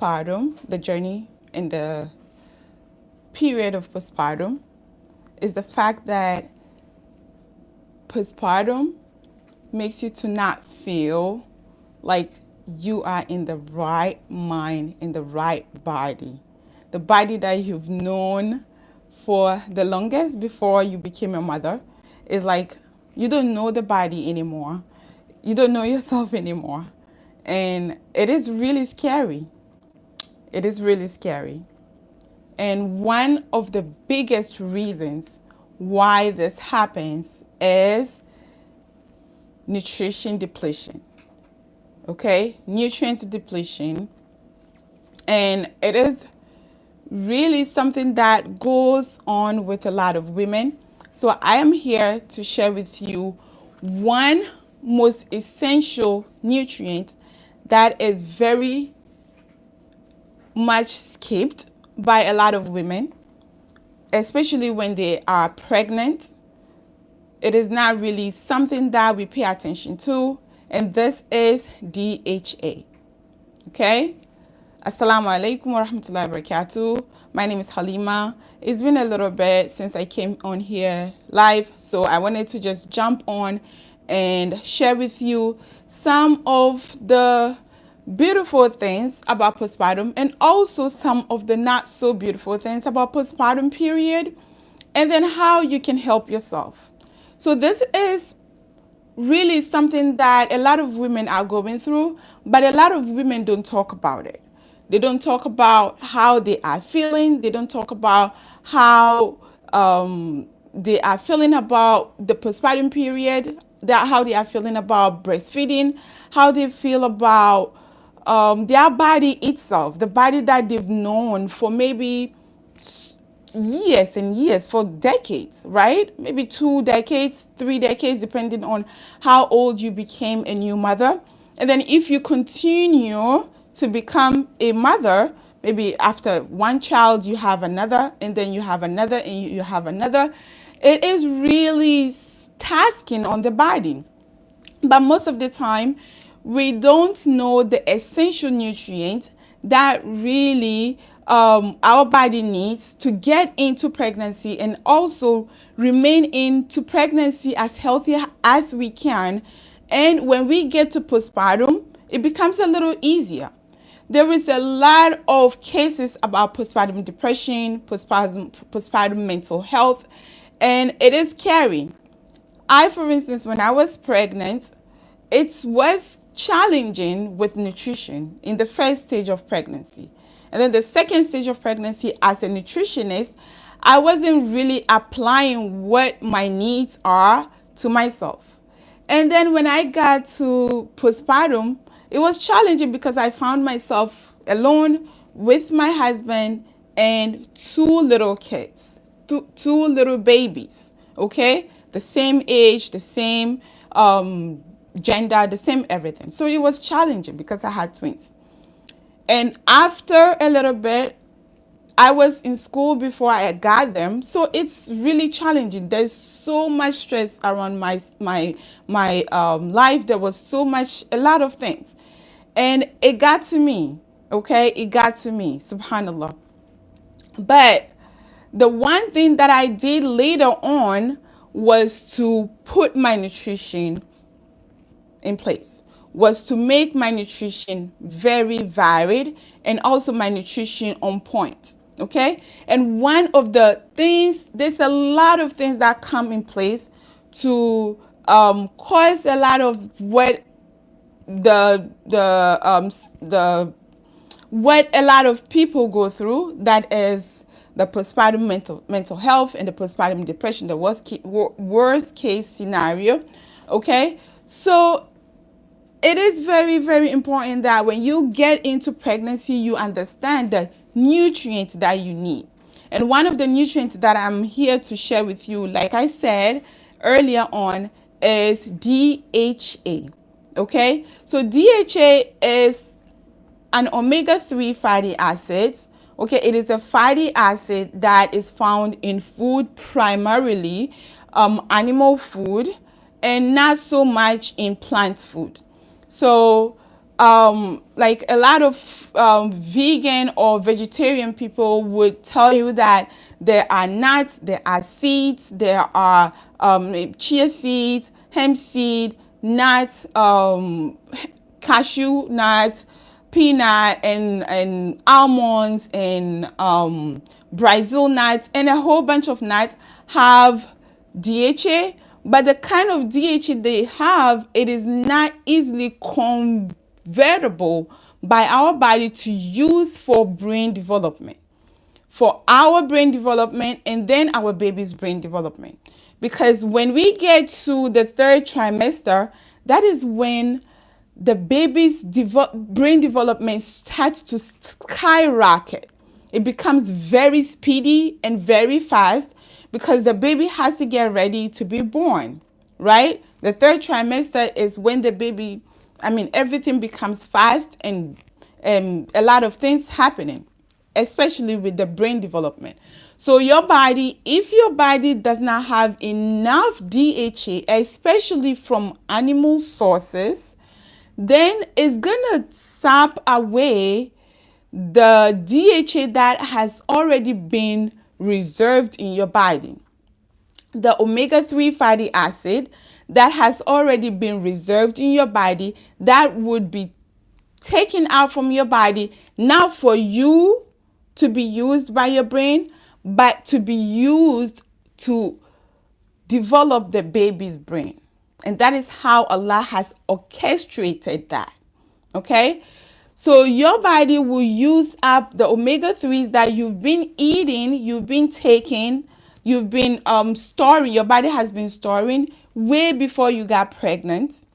postpartum, the journey in the period of postpartum, is the fact that postpartum makes you to not feel like you are in the right mind, in the right body. The body that you've known for the longest before you became a mother is like you don't know the body anymore. You don't know yourself anymore. And it is really scary. It is really scary. And one of the biggest reasons why this happens is nutrition depletion. Okay? Nutrient depletion. And it is really something that goes on with a lot of women. So I am here to share with you one most essential nutrient that is very much skipped by a lot of women, especially when they are pregnant. It is not really something that we pay attention to, and this is DHA. Okay? Assalamu alaikum wa rahmatullahi wa barakatuh. My name is Halima. It's been a little bit since I came on here live, so I wanted to just jump on and share with you some of the beautiful things about postpartum and also some of the not so beautiful things about postpartum period, and then how you can help yourself. So this is really something that a lot of women are going through, but a lot of women don't talk about it. They don't talk about how they are feeling. They don't talk about how they are feeling about the postpartum period, how they are feeling about breastfeeding, how they feel about their body itself, the body that they've known for maybe years and years, for decades, right? Maybe 2 decades, 3 decades, depending on how old you became a new mother. And then if you continue to become a mother, maybe after one child, you have another, and then you have another, and you have another. It is really tasking on the body. But most of the time, we don't know the essential nutrients that really our body needs to get into pregnancy and also remain into pregnancy as healthy as we can. And when we get to postpartum, it becomes a little easier. There is a lot of cases about postpartum depression, postpartum mental health, and it is scary. For instance, when I was pregnant, it was challenging with nutrition in the first stage of pregnancy. And then the second stage of pregnancy, as a nutritionist, I wasn't really applying what my needs are to myself. And then when I got to postpartum, it was challenging because I found myself alone with my husband and 2 little kids, two little babies, okay? The same age, the same gender, the same everything. So it was challenging because I had twins. And after a little bit, I was in school before I got them, so it's really challenging. There's so much stress around my life. There was a lot of things, and it got to me. Okay, it got to me. Subhanallah. But the one thing that I did later on was to put my nutrition in place, was to make my nutrition very varied and also my nutrition on point. Okay, and one of the things, there's a lot of things that come in place to cause a lot of what what a lot of people go through, that is the postpartum mental health and the postpartum depression, the worst case scenario. Okay, so it is very, very important that when you get into pregnancy, you understand the nutrients that you need. And one of the nutrients that I'm here to share with you, like I said earlier on, is DHA. Okay, so DHA is an omega-3 fatty acid. Okay, it is a fatty acid that is found in food, primarily animal food, and not so much in plant food. So like a lot of vegan or vegetarian people would tell you that there are nuts, there are seeds, there are chia seeds, hemp seed, nuts, cashew nut, peanut, and almonds, and Brazil nuts, and a whole bunch of nuts have DHA, but the kind of DHA they have, it is not easily convertible by our body to use for brain development, for our brain development, and then our baby's brain development. Because when we get to the third trimester, that is when the baby's brain development starts to skyrocket. It becomes very speedy and very fast because the baby has to get ready to be born, right? The third trimester is when the baby, everything becomes fast and a lot of things happening, especially with the brain development. So your body, if your body does not have enough DHA, especially from animal sources, then it's gonna sap away the DHA that has already been reserved in your body. The omega-3 fatty acid that has already been reserved in your body, that would be taken out from your body, not for you to be used by your brain, but to be used to develop the baby's brain. And that is how Allah has orchestrated that. Okay? So your body will use up the omega-3s that you've been eating, you've been taking, you've been storing, your body has been storing way before you got pregnant.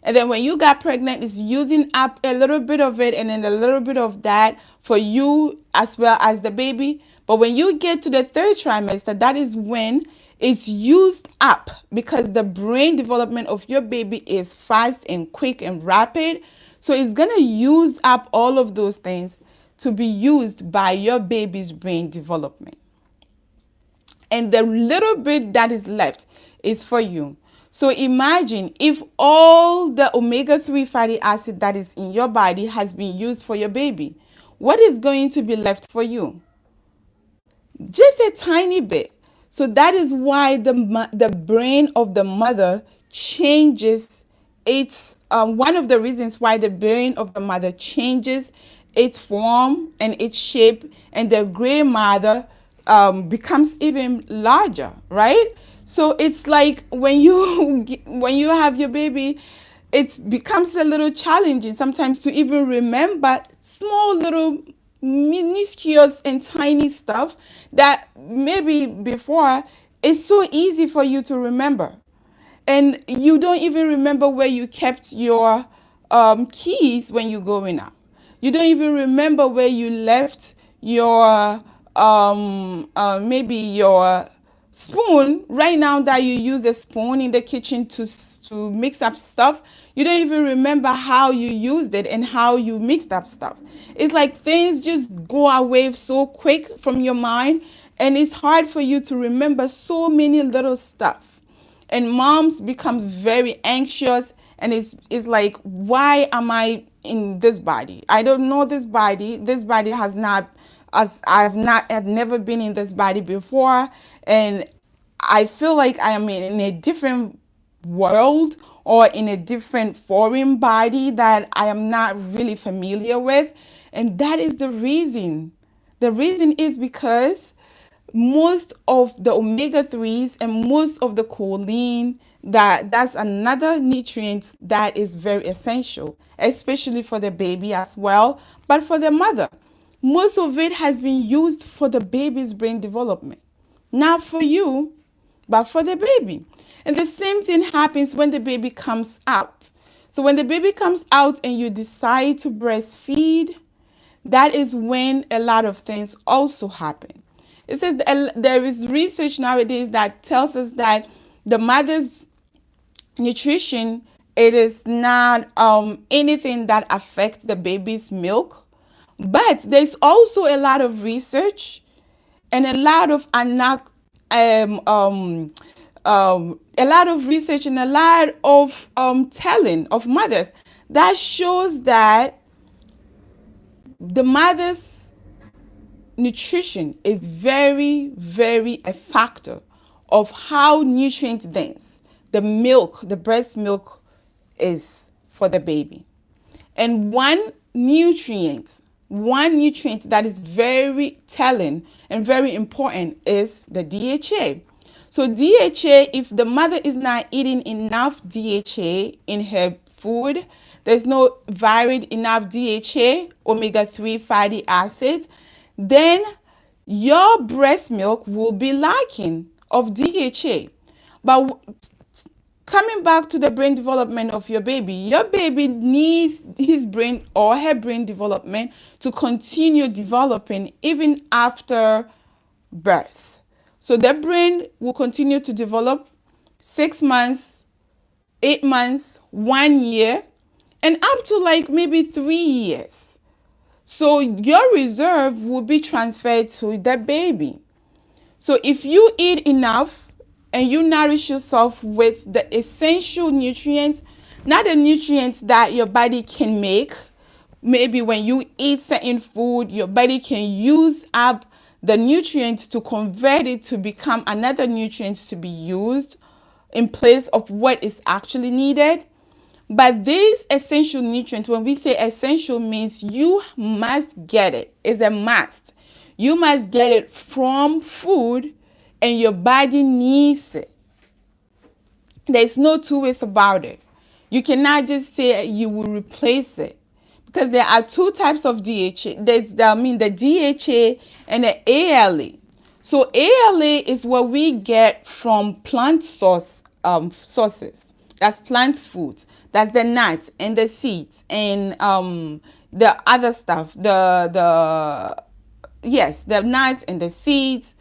And then when you got pregnant, it's using up a little bit of it and then a little bit of that for you as well as the baby. But when you get to the third trimester, that is when it's used up because the brain development of your baby is fast and quick and rapid. So it's going to use up all of those things to be used by your baby's brain development. And the little bit that is left is for you. So imagine if all the omega-3 fatty acid that is in your body has been used for your baby. What is going to be left for you? Just a tiny bit. So that is why the brain of the mother changes. It's one of the reasons why the brain of the mother changes its form and its shape, and the gray matter becomes even larger, right? So it's like when you have your baby, it becomes a little challenging sometimes to even remember small little minuscule and tiny stuff that maybe before it's so easy for you to remember. And you don't even remember where you kept your keys when you're going out. You don't even remember where you left your maybe your spoon. Right now that you use a spoon in the kitchen to mix up stuff, you don't even remember how you used it and how you mixed up stuff. It's like things just go away so quick from your mind, and it's hard for you to remember so many little stuff. And moms become very anxious, and it's like, why am I in this body? I don't know this body. This body has not, as I've never been in this body before, and I feel like I am in a different world or in a different foreign body that I am not really familiar with. And that is the reason. The reason is because most of the omega-3s and most of the choline, that's another nutrient that is very essential, especially for the baby as well, but for the mother. Most of it has been used for the baby's brain development. Not for you, but for the baby. And the same thing happens when the baby comes out. So when the baby comes out and you decide to breastfeed, that is when a lot of things also happen. It says there is research nowadays that tells us that the mother's nutrition, it is not anything that affects the baby's milk. But there's also a lot of research and a lot of telling of mothers That shows that the mother's nutrition is very, very a factor of how nutrient dense the milk, the breast milk is for the baby. And one nutrient that is very telling and very important is the DHA. So DHA, if the mother is not eating enough DHA in her food, there's no varied enough DHA, omega-3 fatty acids, then your breast milk will be lacking of DHA. But coming back to the brain development of your baby needs his brain or her brain development to continue developing even after birth. So the brain will continue to develop 6 months, 8 months, 1 year, and up to like maybe 3 years. So your reserve will be transferred to the baby. So if you eat enough and you nourish yourself with the essential nutrients, not the nutrients that your body can make, maybe when you eat certain food, your body can use up the nutrient to convert it to become another nutrient to be used in place of what is actually needed. But these essential nutrients, when we say essential, means you must get it. It's a must. You must get it from food and your body needs it. There's no two ways about it. You cannot just say you will replace it, because there are two types of DHA. There's the DHA and the ALA. So ALA is what we get from plant sources. That's plant foods. That's the nuts and the seeds and the other stuff. The nuts and the seeds.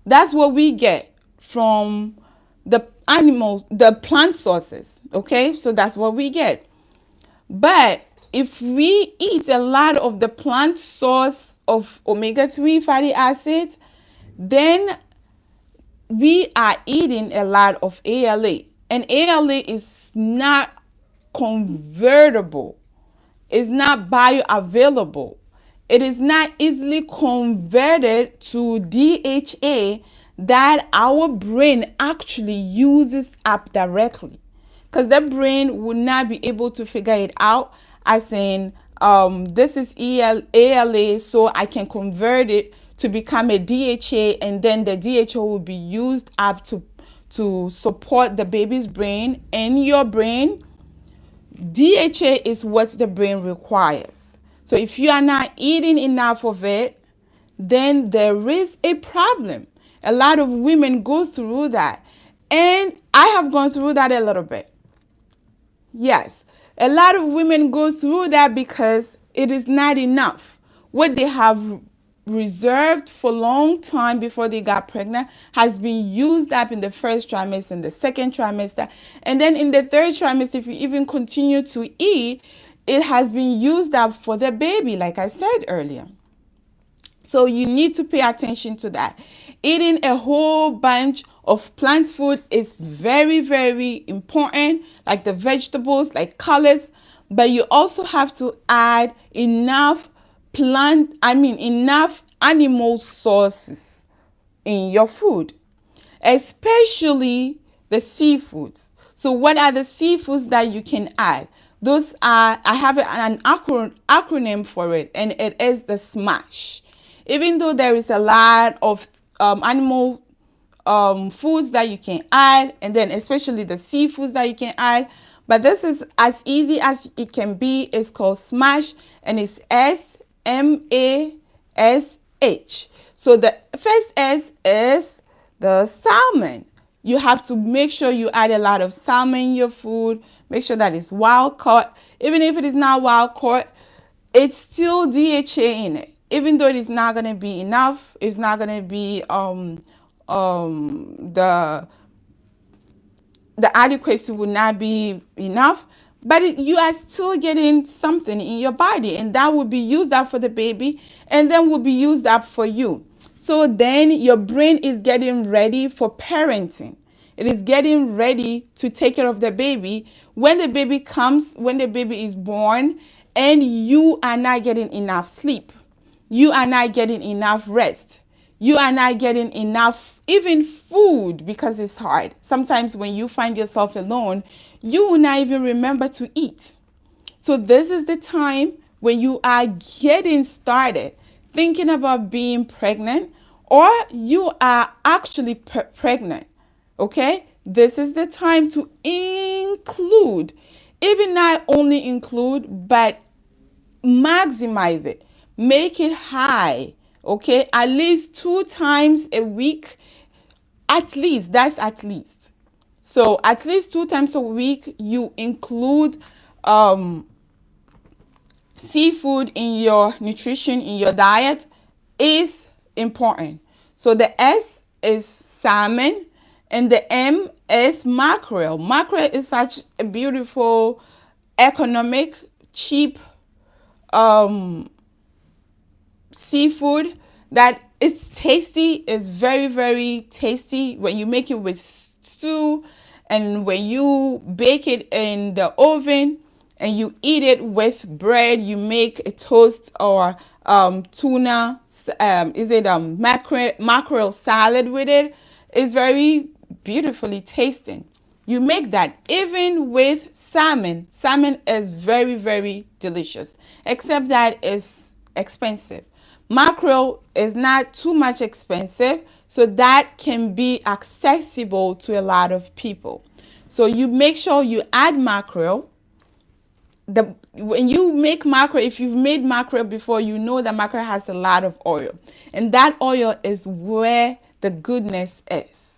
That's what we get from the animals, the plant sources. Okay, so that's what we get. But if we eat a lot of the plant source of omega-3 fatty acids, then we are eating a lot of ALA. And ALA is not convertible. It's not bioavailable. It is not easily converted to DHA that our brain actually uses up directly. Because the brain will not be able to figure it out as in, this is ALA, so I can convert it to become a DHA, and then the DHA will be used up to support the baby's brain and your brain. DHA is what the brain requires. So if you are not eating enough of it, then there is a problem. A lot of women go through that. And I have gone through that a little bit. Yes, a lot of women go through that because it is not enough. What they have reserved for a long time before they got pregnant has been used up in the first trimester and the second trimester. And then in the third trimester, if you even continue to eat, it has been used up for the baby, like I said earlier. So you need to pay attention to that. Eating a whole bunch of plant food is very, very important, like the vegetables, like colors, but you also have to add enough enough animal sources in your food, especially the seafoods. So what are the seafoods that you can add? Those are, I have an acronym for it, and it is the SMASH. Even though there is a lot of animal foods that you can add, and then especially the seafoods that you can add, but this is as easy as it can be. It's called SMASH, and it's SMASH. So the first S is the salmon. You have to make sure you add a lot of salmon in your food. Make sure that it's wild caught. Even if it is not wild caught, it's still DHA in it. Even though it is not going to be enough, it's not going to be the adequacy will not be enough, but you are still getting something in your body, and that will be used up for the baby, and then will be used up for you. So then your brain is getting ready for parenting. It is getting ready to take care of the baby. When the baby comes, when the baby is born, and you are not getting enough sleep, you are not getting enough rest, you are not getting enough even food because it's hard. Sometimes when you find yourself alone, you will not even remember to eat. So this is the time when you are getting started thinking about being pregnant, or you are actually pregnant. Okay? This is the time to include, even not only include, but maximize it. Make it high. Okay? At least 2 times a week. At least. That's at least. So at least 2 times a week, you include seafood in your nutrition, in your diet, is important. So the S is salmon and the M is mackerel. Mackerel is such a beautiful, economic, cheap seafood that it's tasty. It's very, very tasty when you make it with stew, and when you bake it in the oven and you eat it with bread. You make a toast or tuna, mackerel salad with it. It's very beautifully tasting. You make that even with salmon. Salmon is very, very delicious, except that it's expensive. Mackerel is not too much expensive, so that can be accessible to a lot of people. So you make sure you add mackerel. When you make mackerel, if you've made mackerel before, you know that mackerel has a lot of oil, and that oil is where the goodness is.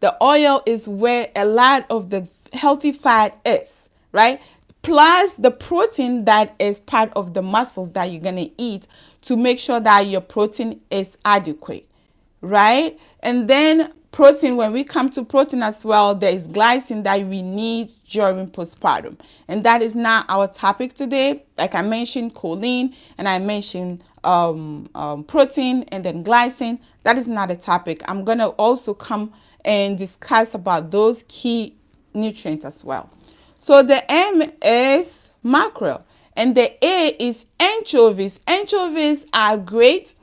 The oil is where a lot of the healthy fat is, right? Plus the protein that is part of the muscles that you're going to eat to make sure that your protein is adequate, right? And then protein, when we come to protein as well, there is glycine that we need during postpartum. And that is not our topic today. Like I mentioned, choline, and I mentioned protein and then glycine. That is not a topic. I'm going to also come and discuss about those key nutrients as well. So the M is mackerel, and the A is anchovies. Anchovies are great.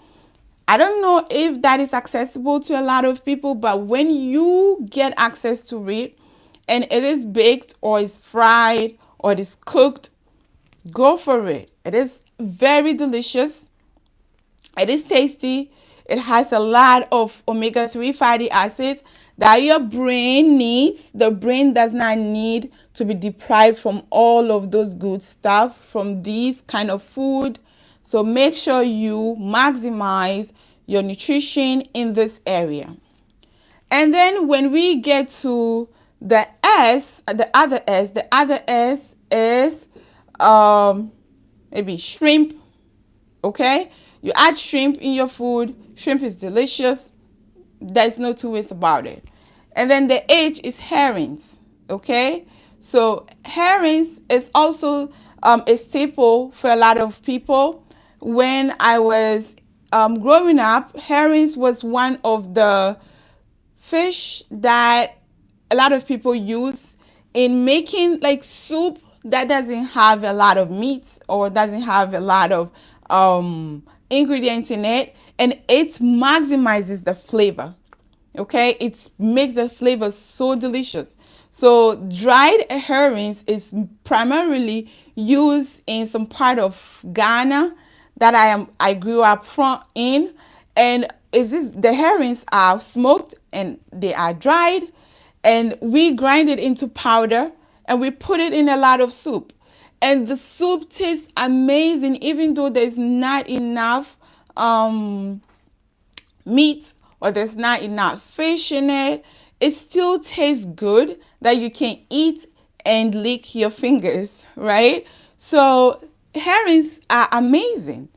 I don't know if that is accessible to a lot of people, but when you get access to it and it is baked or is fried or it is cooked, go for it. It is very delicious. It is tasty. It has a lot of omega-3 fatty acids that your brain needs. The brain does not need to be deprived from all of those good stuff from these kind of food. So make sure you maximize your nutrition in this area. And then when we get to the S, the other S is maybe shrimp. Okay, you add shrimp in your food. Shrimp is delicious. There's no two ways about it. And then the H is herrings. Okay, so herrings is also a staple for a lot of people. When I was growing up, herrings was one of the fish that a lot of people use in making like soup that doesn't have a lot of meat or doesn't have a lot of ingredients in it, and it maximizes the flavor. Okay, it makes the flavor so delicious. So dried herrings is primarily used in some part of Ghana that I grew up in, and the herrings are smoked and they are dried, and we grind it into powder and we put it in a lot of soup, and the soup tastes amazing. Even though there's not enough meat or there's not enough fish in it, it still tastes good that you can eat and lick your fingers, right? So herrings are amazing,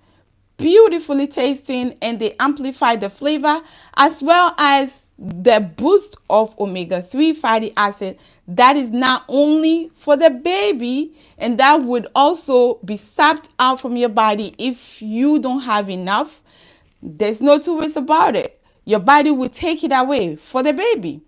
beautifully tasting, and they amplify the flavor as well as the boost of omega-3 fatty acid that is not only for the baby, and that would also be sapped out from your body if you don't have enough. There's no two ways about it. Your body will take it away for the baby.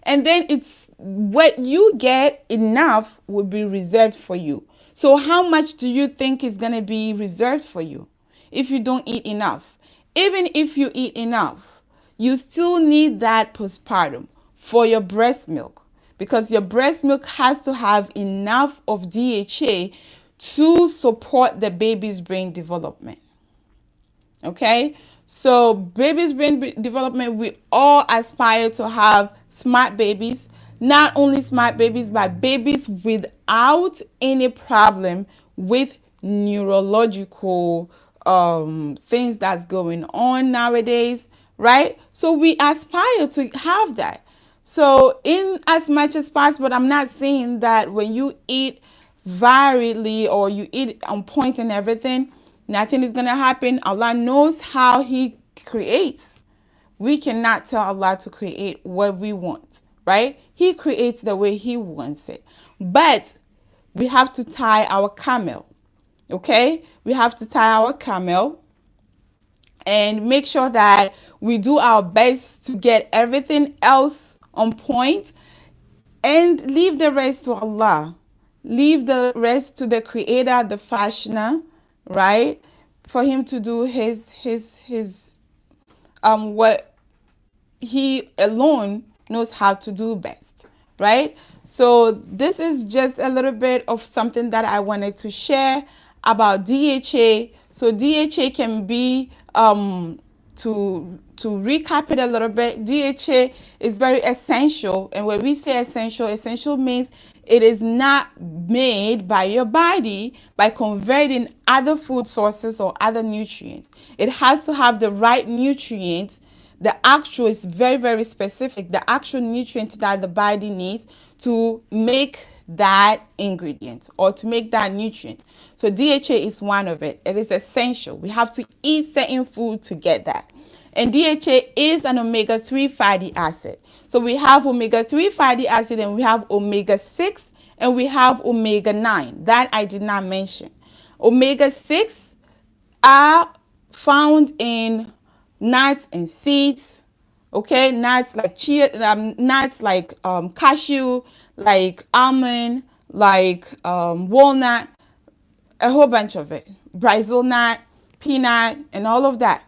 And then it's what you get, enough will be reserved for you. So how much do you think is going to be reserved for you if you don't eat enough? Even if you eat enough, you still need that postpartum for your breast milk, because your breast milk has to have enough of DHA to support the baby's brain development. Okay, so baby's brain development, we all aspire to have smart babies. Not only smart babies, but babies without any problem with neurological things that's going on nowadays, right? So we aspire to have that. So in as much as possible, I'm not saying that when you eat variedly or you eat on point and everything, nothing is going to happen. Allah knows how He creates. We cannot tell Allah to create what we want, right? He creates the way He wants it. But we have to tie our camel, okay? We have to tie our camel and make sure that we do our best to get everything else on point and leave the rest to Allah. Leave the rest to the Creator, the fashioner, right? For Him to do his what He alone knows how to do best, right? So this is just a little bit of something that I wanted to share about DHA. So DHA can be to recap it a little bit, DHA is very essential. And when we say essential, essential means it is not made by your body by converting other food sources or other nutrients. It has to have the right nutrients. The actual is very, very specific. The actual nutrient that the body needs to make that ingredient or to make that nutrient. So DHA is one of it. It is essential. We have to eat certain food to get that. And DHA is an omega-3 fatty acid. So we have omega-3 fatty acid, and we have omega-6, and we have omega-9. That I did not mention. Omega-6 are found in nuts and seeds. Okay, nuts like nuts like cashew, like almond, like walnut, a whole bunch of it. Brazil nut, peanut, and all of that.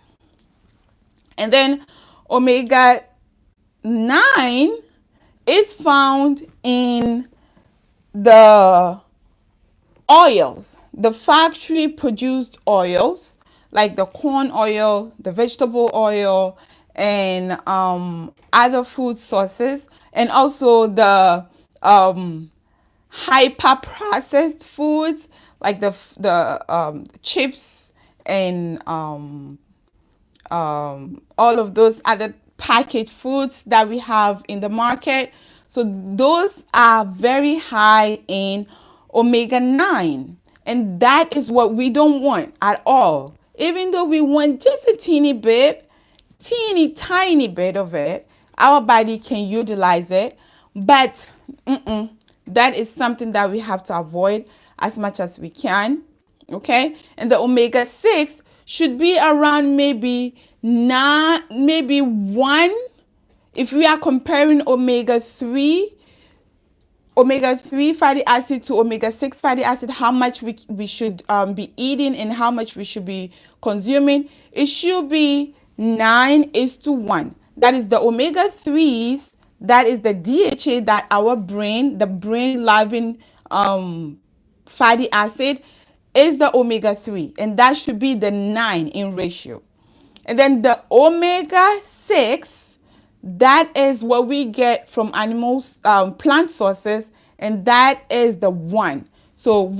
And then omega-9 is found in the oils, the factory produced oils, like the corn oil, the vegetable oil, and other food sources, and also the hyper processed foods like the chips and all of those other packaged foods that we have in the market. So those are very high in omega-9, and that is what we don't want at all. Even though we want just a teeny tiny bit of it, our body can utilize it, but that is something that we have to avoid as much as we can. Okay, and the omega-6 should be around maybe 1. If we are comparing omega-3 fatty acid to omega-6 fatty acid, how much we should be eating and how much we should be consuming, it should be 9:1. That is the omega-3s, that is the DHA that the brain loving fatty acid is the omega-3, and that should be the 9 in ratio. And then the omega-6, that is what we get from animals, plant sources, and that is the 1. So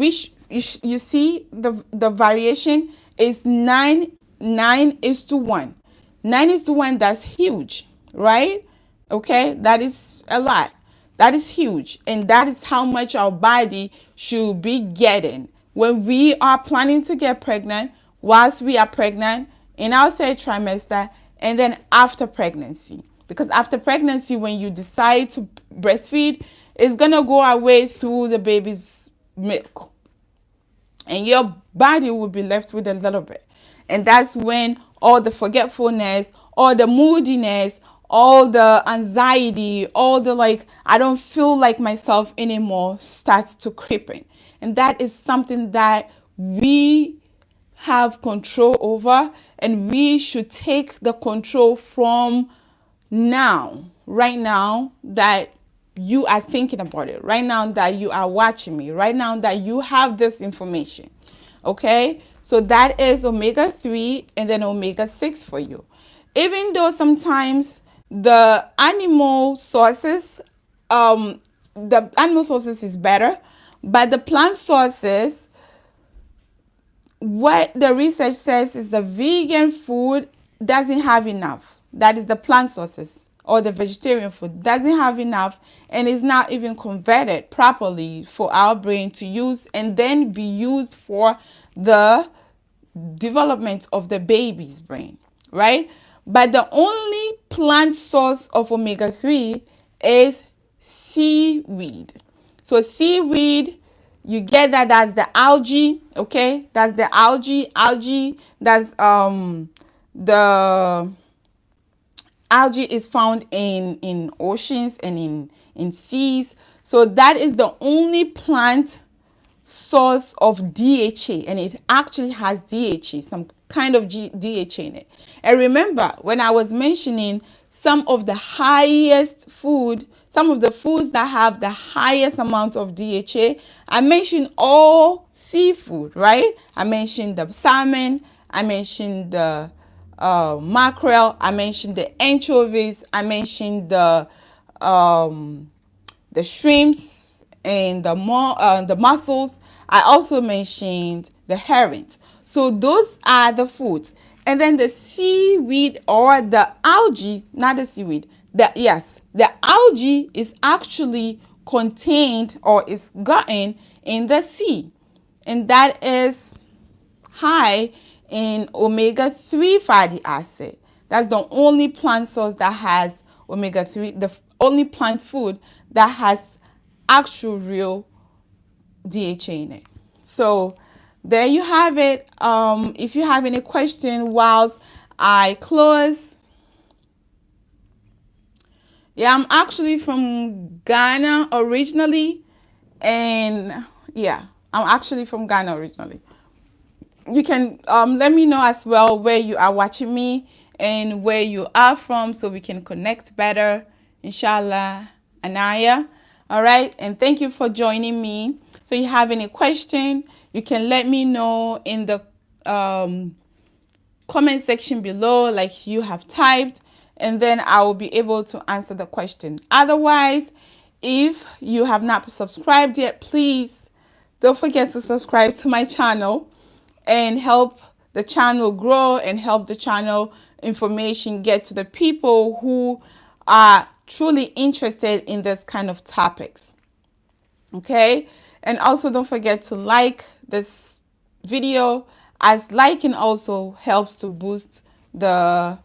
you see the variation is 9:1. 9:1, that's huge, right? Okay, that is a lot. That is huge, and that is how much our body should be getting when we are planning to get pregnant, whilst we are pregnant, in our 3rd trimester, and then after pregnancy. Because after pregnancy, when you decide to breastfeed, it's going to go away through the baby's milk. And your body will be left with a little bit. And that's when all the forgetfulness, all the moodiness, all the anxiety, all the like, I don't feel like myself anymore starts to creep in. And that is something that we have control over, and we should take the control from now, right now that you are thinking about it, right now that you are watching me, right now that you have this information. Okay, so that is omega-3 and then omega-6 for you. Even though sometimes the animal sources, is better, but the plant sources, what the research says is the vegan food doesn't have enough. That is the plant sources, or the vegetarian food doesn't have enough, and is not even converted properly for our brain to use and then be used for the development of the baby's brain, right? But the only plant source of omega-3 is seaweed. So seaweed, you get that, that's the algae, okay? That's the algae, that's the algae is found in oceans and in seas. So that is the only plant source of DHA, and it actually has DHA, some kind of DHA in it. And remember, when I was mentioning some of the foods that have the highest amount of DHA, I mentioned all seafood, right? I mentioned the salmon, I mentioned the mackerel, I mentioned the anchovies, I mentioned the shrimps and the mussels. I also mentioned the herrings. So those are the foods. And then the seaweed, or the algae, not the seaweed. The algae is actually contained, or is gotten in the sea. And that is high in omega-3 fatty acid. That's the only plant source that has omega-3, the only plant food that has actual real DHA in it. So there you have it. If you have any question whilst I close. Yeah, I'm actually from Ghana originally. And yeah, I'm actually from Ghana originally. You can let me know as well where you are watching me and where you are from, so we can connect better, inshallah. Anaya. All right, and thank you for joining me. So you have any question, you can let me know in the comment section below, like you have typed, and then I will be able to answer the question. Otherwise, if you have not subscribed yet, please don't forget to subscribe to my channel and help the channel grow, and help the channel information get to the people who are truly interested in this kind of topics. Okay, and also don't forget to like this video, as liking also helps to boost the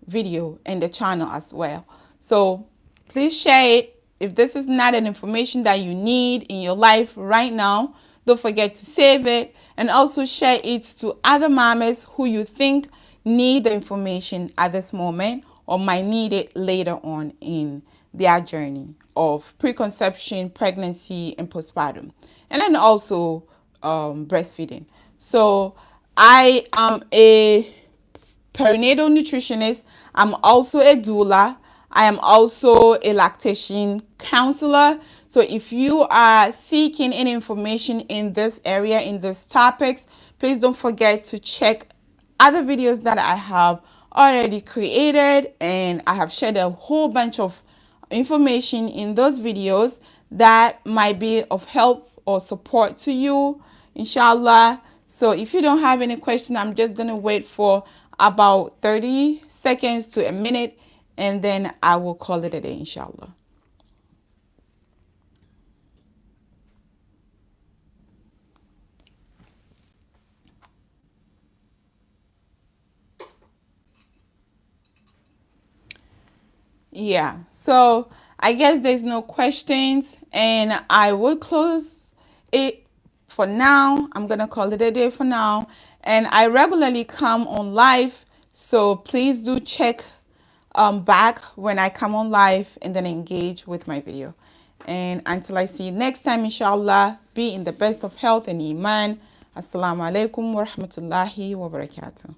video and the channel as well. So please share it. If this is not an information that you need in your life right now, don't forget to save it, and also share it to other mamas who you think need the information at this moment, or might need it later on in their journey of preconception, pregnancy, and postpartum, and then also breastfeeding. So I am a perinatal nutritionist. I'm also a doula. I am also a lactation counselor. So if you are seeking any information in this area, in these topics, please don't forget to check other videos that I have already created, and I have shared a whole bunch of information in those videos that might be of help or support to you, inshallah. So if you don't have any question, I'm just going to wait for about 30 seconds to a minute, and then I will call it a day, inshallah. Yeah, so I guess there's no questions, and I will close it for now. I'm going to call it a day for now. And I regularly come on live, so please do check back when I come on live and then engage with my video. And until I see you next time, inshallah, be in the best of health and iman. Assalamu alaikum wa rahmatullahi wa barakatuh.